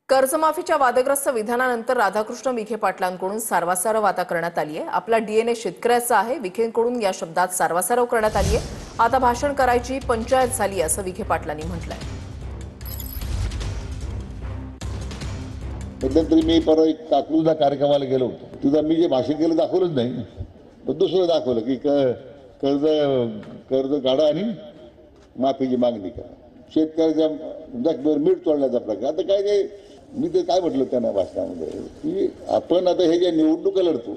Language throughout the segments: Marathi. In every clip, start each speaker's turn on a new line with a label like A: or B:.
A: कर्जमाफीच्या वादग्रस्त विधानानंतर राधाकृष्ण विखे पाटलांकडून सारवासारव आता करण्यात आली आहे। आपला डीएनए शेतकऱ्याचा आहे। विखेंकडून या शब्दात सारवासारव करण्यात आली आहे। आता भाषण करायची पंचायत झाली असं विखे पाटलांनी म्हटलंय।
B: मध्यंतरी मी परवा एक काकरूला कार्यक्रमाला गेलो होतो। तुझा मी जे भाषण केलं दाखवलंच नाही, पण दुसरं दाखवलं की कर्ज काढा आणि माफीची मागणी करा। शेतकऱ्याच्या जखमेवर मीठ तोडण्याचा प्रकार। आता काय ते मी ते काय म्हटलं त्यांना भाषणामध्ये की आपण आता हे जे निवडणुका लढतो,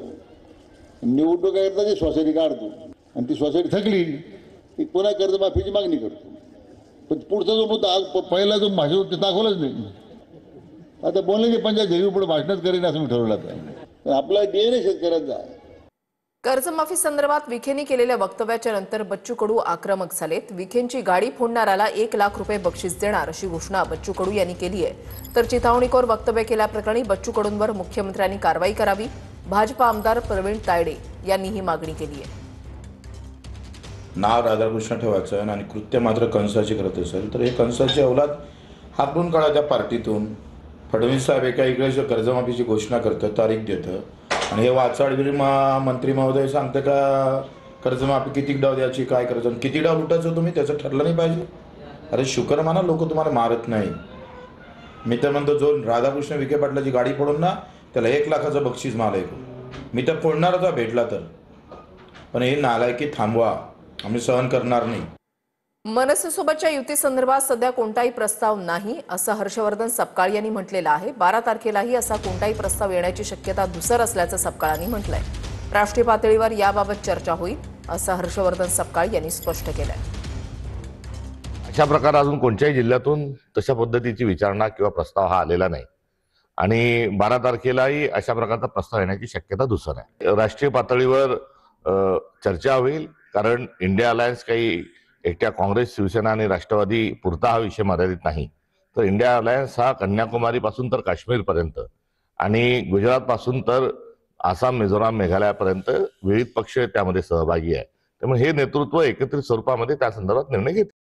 B: निवडणुका करता जी सोसायटी काढतो आणि ती सोसायटी थकली की पुन्हा कर्जमाफीची मागणी करतो, पण पुढचा जो मुद्दा आज पहिला जो भाषण ते दाखवलंच नाही। आता बोलण्याची पंचायत घेऊन पुढे भाषणच करेन असं मी ठरवलं आहे। आपला डीएनए शेतकऱ्यांचा आहे।
A: कर्जमाफी संदर्भात विखेंनी केलेल्या वक्तव्याच्या नंतर बच्चू कडू आक्रमक झालेत। विखेंची गाडी फोडणाऱ्याला 1 लाख रुपये बक्षीस देणार अशी घोषणा बच्चू कडू यांनी केली आहे। तर चिथावणीखोर वक्तव्य केल्याप्रकरणी बच्चू कडूंवर मुख्यमंत्र्यांनी कारवाई करावी। भाजपा आमदार प्रवीण तायडे यांनी ही मागणी केली आहे।
C: नाव राधाकृष्ण ठेवायचं आणि कृत्य मात्र कंसाची करत असेल तर हे कंसाची औलाद हाकलून काढा त्या पार्टीतून। फडणवीस साहेब एका इकडे कर्जमाफीची घोषणा करतं, तारीख देतं आणि हे वाचाडगिरी मंत्री महोदय सांगतं का कर्जमाफी किती डाव द्यायची, काय करायचं, किती डाव लुटायचं तुम्ही त्याचं ठरलं नाही पाहिजे। अरे शुक्र माना लोक तुम्हाला मारत नाही। मी तर म्हणतो जो राधाकृष्ण विखे पाटलाची गाडी फोडून ना त्याला 1 लाखाचं बक्षीस मला मी तर फोडणारच आहे भेटला तर, पण हे नालायकी थांबवा, आम्ही सहन करणार नाही।
A: मनसेसोबतच्या युती संदर्भात सध्या कोणताही प्रस्ताव नाही असं हर्षवर्धन सपकाळ यांनी म्हटलेलं आहे। 12 तारखेलाही असा कोणताही प्रस्ताव येण्याची शक्यता धुसर असल्याचं सपकाळांनी म्हटलंय। राष्ट्रीय पातळीवर याबाबत चर्चा होईल असं हर्षवर्धन सपकाळ यांनी स्पष्ट केलंय।
D: अशा प्रकारे अजून कोणत्याही जिल्ह्यातून तशा पद्धतीची विचारणा किंवा प्रस्ताव हा आलेला नाही आणि 12 तारखेलाही अशा प्रकारचा प्रस्ताव येण्याची शक्यता धुसर आहे। राष्ट्रीय पातळीवर चर्चा होईल, कारण इंडिया अलायन्स काही एकट्या काँग्रेस, शिवसेना आणि राष्ट्रवादी पुरता हा विषय मर्यादित नाही, तर इंडिया अलायन्स हा कन्याकुमारी पासून तर काश्मीर पर्यंत आणि गुजरात पासून तर आसाम, मिझोराम, मेघालयापर्यंत विविध पक्ष त्यामध्ये सहभागी आहे। त्यामुळे हे नेतृत्व एकत्रित स्वरूपामध्ये त्या संदर्भात निर्णय घेतील।